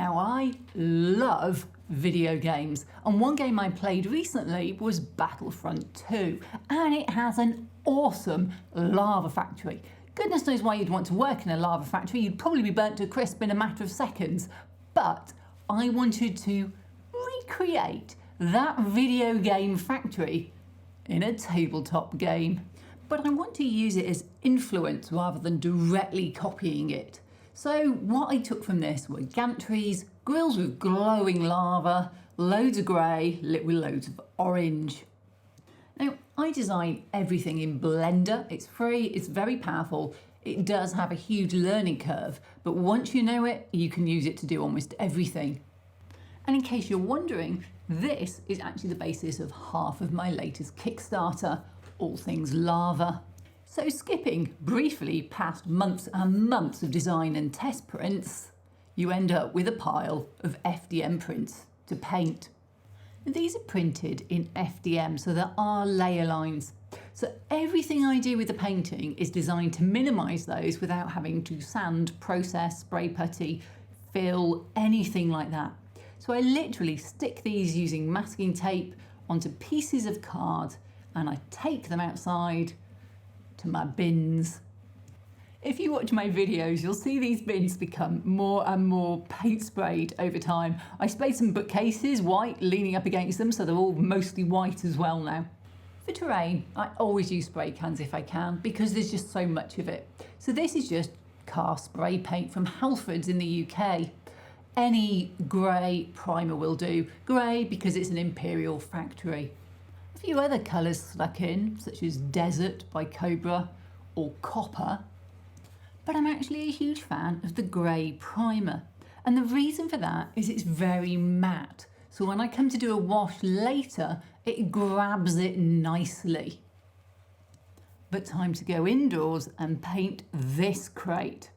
Now, I love video games, and one game I played recently was Battlefront II, and it has an awesome lava factory. Goodness knows why you'd want to work in a lava factory. You'd probably be burnt to a crisp in a matter of seconds. But I wanted to recreate that video game factory in a tabletop game. But I want to use it as influence rather than directly copying it. So what I took from this were gantries, grills with glowing lava, loads of grey lit with loads of orange. Now, I design everything in Blender. It's free, it's very powerful. It does have a huge learning curve, but once you know it, you can use it to do almost everything. And in case you're wondering, this is actually the basis of half of my latest Kickstarter, all things lava. So skipping briefly past months and months of design and test prints, you end up with a pile of FDM prints to paint. These are printed in FDM, so there are layer lines. So everything I do with the painting is designed to minimise those without having to sand, process, spray putty, fill, anything like that. So I literally stick these using masking tape onto pieces of card and I take them outside to my bins. If you watch my videos, you'll see these bins become more and more paint sprayed over time. I sprayed some bookcases white, leaning up against them, so they're all mostly white as well now. For terrain, I always use spray cans if I can, because there's just so much of it. So this is just car spray paint from Halfords in the UK. Any grey primer will do. Grey because it's an Imperial factory. A few other colours stuck in, such as Desert by Cobra or Copper. But I'm actually a huge fan of the grey primer. And the reason for that is it's very matte. So when I come to do a wash later, it grabs it nicely. But time to go indoors and paint this crate.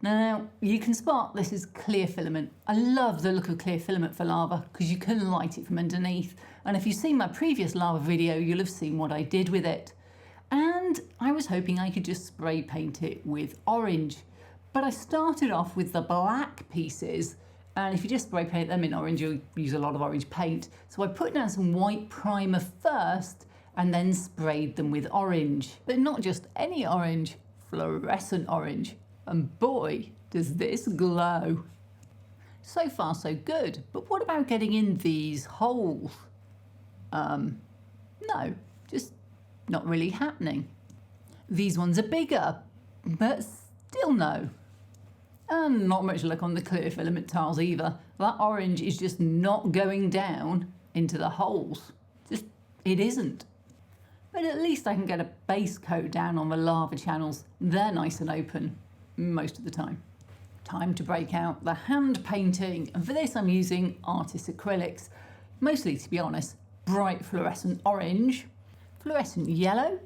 Now, you can spot this is clear filament. I love the look of clear filament for lava because you can light it from underneath. And if you've seen my previous lava video, you'll have seen what I did with it. And I was hoping I could just spray paint it with orange. But I started off with the black pieces, and if you just spray paint them in orange, you'll use a lot of orange paint. So I put down some white primer first and then sprayed them with orange. But not just any orange, fluorescent orange. And boy, does this glow. So far so good, but what about getting in these holes? No, just not really happening. These ones are bigger, but still no. And not much luck on the clear filament tiles either. That orange is just not going down into the holes. Just, it isn't. But at least I can get a base coat down on the lava channels. They're nice and open most of the time. Time to break out the hand painting. And for this I'm using artist acrylics. Mostly, to be honest, bright fluorescent orange, fluorescent yellow,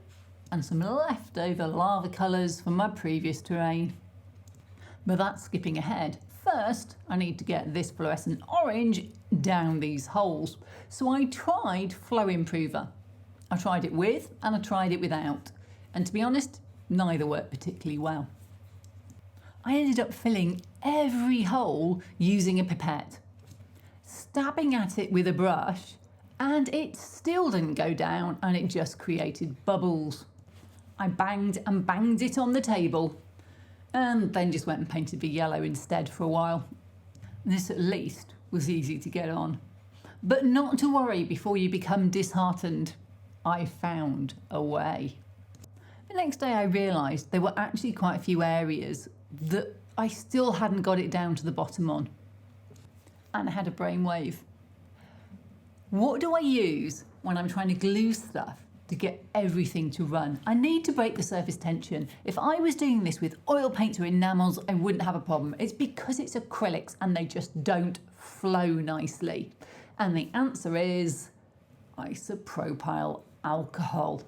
and some leftover lava colours from my previous terrain. But that's skipping ahead. First, I need to get this fluorescent orange down these holes. So I tried Flow Improver. I tried it with and I tried it without. And to be honest, neither worked particularly well. I ended up filling every hole using a pipette, stabbing at it with a brush, and it still didn't go down and it just created bubbles. I banged and banged it on the table and then just went and painted the yellow instead for a while. This at least was easy to get on. But not to worry before you become disheartened. I found a way. The next day I realised there were actually quite a few areas that I still hadn't got it down to the bottom on. And I had a brainwave. What do I use when I'm trying to glue stuff to get everything to run? I need to break the surface tension. If I was doing this with oil paints or enamels, I wouldn't have a problem. It's because it's acrylics and they just don't flow nicely. And the answer is isopropyl alcohol.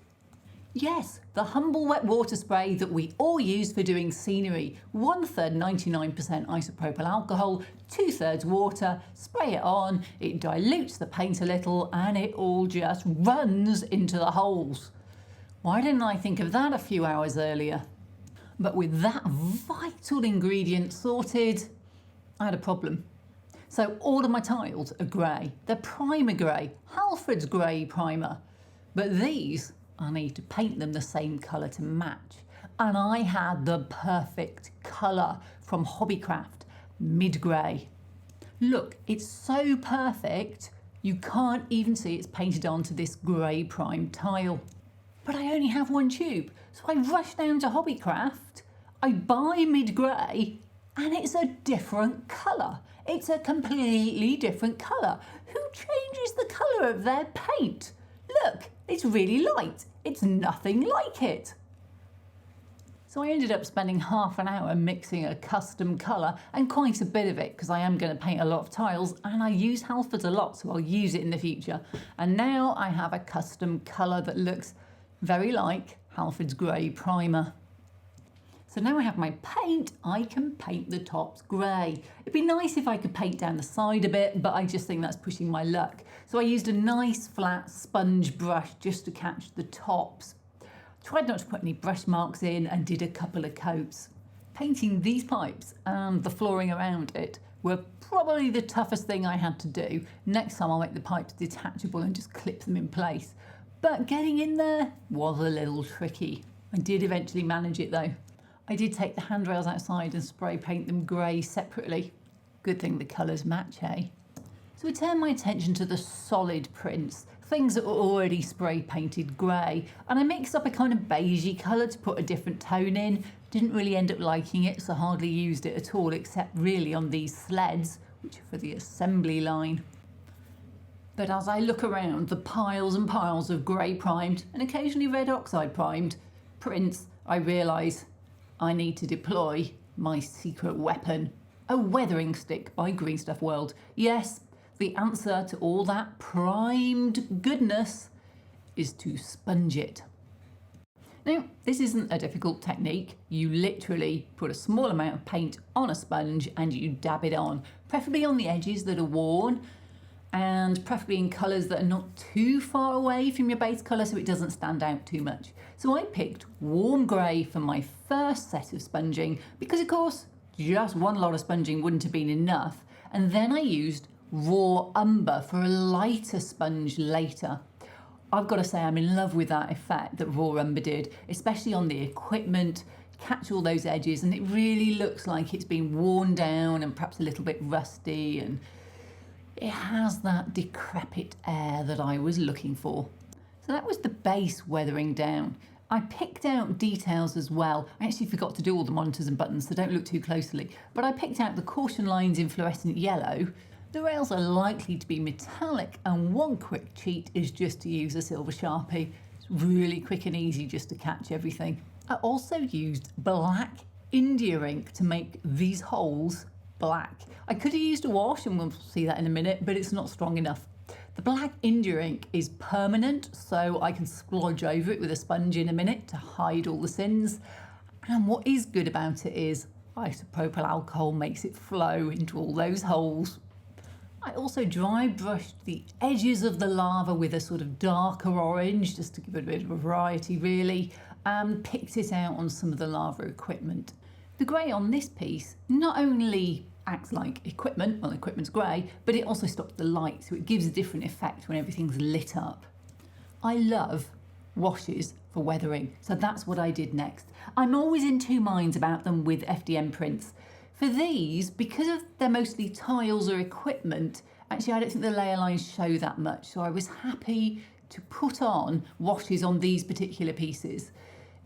Yes, the humble wet water spray that we all use for doing scenery. 1/3 99% isopropyl alcohol, 2/3 water, spray it on, it dilutes the paint a little and it all just runs into the holes. Why didn't I think of that a few hours earlier? But with that vital ingredient sorted, I had a problem. So all of my tiles are grey. They're primer grey, Halford's grey primer. But these, I need to paint them the same colour to match. And I had the perfect colour from Hobbycraft, mid-grey. Look, it's so perfect, you can't even see it's painted onto this grey primed tile. But I only have one tube, so I rush down to Hobbycraft, I buy mid-grey, and it's a different colour. It's a completely different colour. Who changes the colour of their paint? Look, it's really light. It's nothing like it. So I ended up spending half an hour mixing a custom colour, and quite a bit of it, because I am going to paint a lot of tiles, and I use Halford's a lot, so I'll use it in the future. And now I have a custom colour that looks very like Halford's grey primer. So now I have my paint, I can paint the tops grey. It'd be nice if I could paint down the side a bit, but I just think that's pushing my luck. So I used a nice flat sponge brush just to catch the tops. Tried not to put any brush marks in and did a couple of coats. Painting these pipes and the flooring around it were probably the toughest thing I had to do. Next time I'll make the pipes detachable and just clip them in place. But getting in there was a little tricky. I did eventually manage it though. I did take the handrails outside and spray paint them grey separately. Good thing the colours match, eh? So I turned my attention to the solid prints, things that were already spray painted grey, and I mixed up a kind of beigey colour to put a different tone in. Didn't really end up liking it, so hardly used it at all, except really on these sleds, which are for the assembly line. But as I look around the piles and piles of grey primed and occasionally red oxide primed prints, I realise I need to deploy my secret weapon, a weathering stick by Green Stuff World. Yes, the answer to all that primed goodness is to sponge it. Now, this isn't a difficult technique. You literally put a small amount of paint on a sponge and you dab it on, preferably on the edges that are worn, and preferably in colours that are not too far away from your base colour so it doesn't stand out too much. So I picked warm grey for my first set of sponging because of course just one lot of sponging wouldn't have been enough, and then I used raw umber for a lighter sponge later. I've got to say I'm in love with that effect that raw umber did, especially on the equipment. Catch all those edges and it really looks like it's been worn down and perhaps a little bit rusty, and it has that decrepit air that I was looking for. So that was the base weathering down. I picked out details as well. I actually forgot to do all the monitors and buttons, so don't look too closely. But I picked out the caution lines in fluorescent yellow. The rails are likely to be metallic, and one quick cheat is just to use a silver Sharpie. It's really quick and easy just to catch everything. I also used black India ink to make these holes black. I could have used a wash, and we'll see that in a minute, but it's not strong enough. The black India ink is permanent, so I can splodge over it with a sponge in a minute to hide all the sins. And what is good about it is isopropyl alcohol makes it flow into all those holes. I also dry brushed the edges of the lava with a sort of darker orange, just to give it a bit of a variety really, and picked it out on some of the lava equipment. The grey on this piece not only acts like equipment, well, equipment's grey, but it also stops the light, so it gives a different effect when everything's lit up. I love washes for weathering, so that's what I did next. I'm always in two minds about them with FDM prints. For these, because they're mostly tiles or equipment, actually I don't think the layer lines show that much, so I was happy to put on washes on these particular pieces.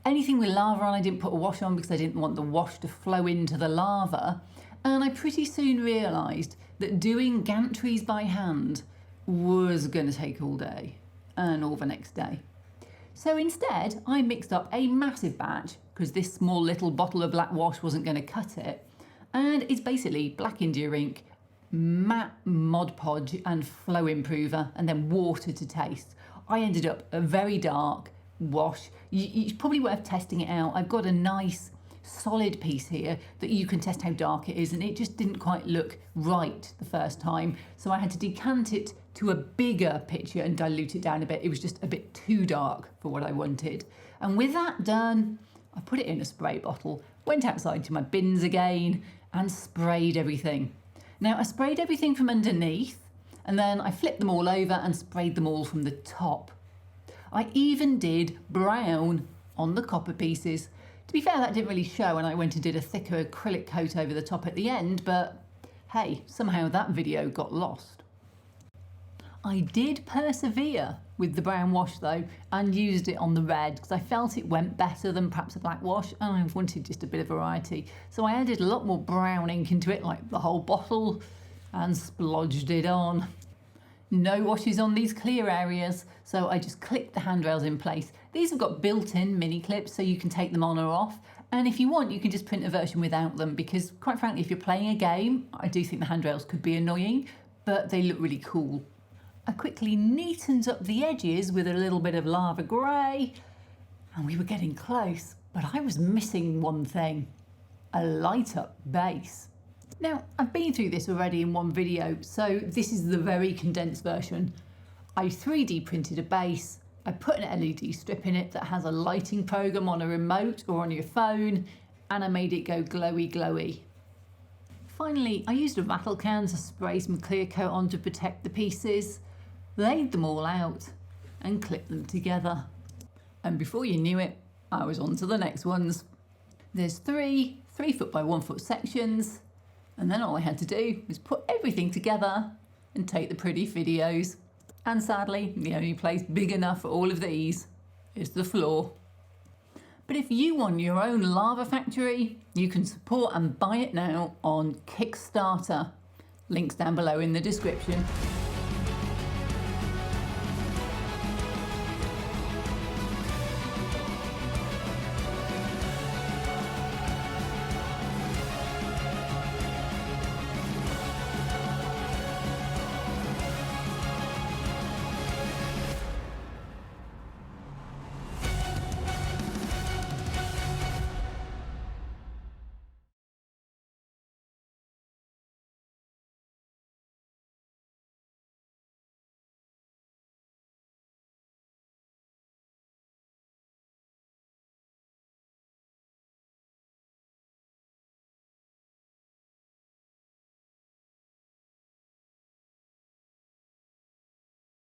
Anything with lava on, I didn't put a wash on because I didn't want the wash to flow into the lava. And I pretty soon realised that doing gantries by hand was going to take all day and all the next day. So instead, I mixed up a massive batch because this small little bottle of black wash wasn't going to cut it. And it's basically black India ink, matte Mod Podge and flow improver, and then water to taste. I ended up a very dark wash. It's probably worth testing it out. I've got a nice solid piece here that you can test how dark it is, and it just didn't quite look right the first time, so I had to decant it to a bigger picture and dilute it down a bit. It was just a bit too dark for what I wanted. And with that done, I put it in a spray bottle, went outside to my bins again and sprayed everything. Now I sprayed everything from underneath, and then I flipped them all over and sprayed them all from the top. I even did brown on the copper pieces. To be fair, that didn't really show, and I went and did a thicker acrylic coat over the top at the end, but hey, somehow that video got lost. I did persevere with the brown wash though, and used it on the red because I felt it went better than perhaps a black wash, and I wanted just a bit of variety. So I added a lot more brown ink into it, like the whole bottle, and splodged it on. No washes on these clear areas, so I just clipped the handrails in place. These have got built-in mini clips, so you can take them on or off. And if you want, you can just print a version without them, because quite frankly, if you're playing a game, I do think the handrails could be annoying, but they look really cool. I quickly neatened up the edges with a little bit of lava grey, and we were getting close, but I was missing one thing: a light up base. Now, I've been through this already in one video, so this is the very condensed version. I 3D printed a base, I put an LED strip in it that has a lighting program on a remote or on your phone, and I made it go glowy glowy. Finally, I used a rattle can to spray some clear coat on to protect the pieces, laid them all out, and clipped them together. And before you knew it, I was on to the next ones. There's 3 3-foot by 1-foot sections, and then all I had to do was put everything together and take the pretty videos. And sadly, the only place big enough for all of these is the floor. But if you want your own lava factory, you can support and buy it now on Kickstarter. Links down below in the description.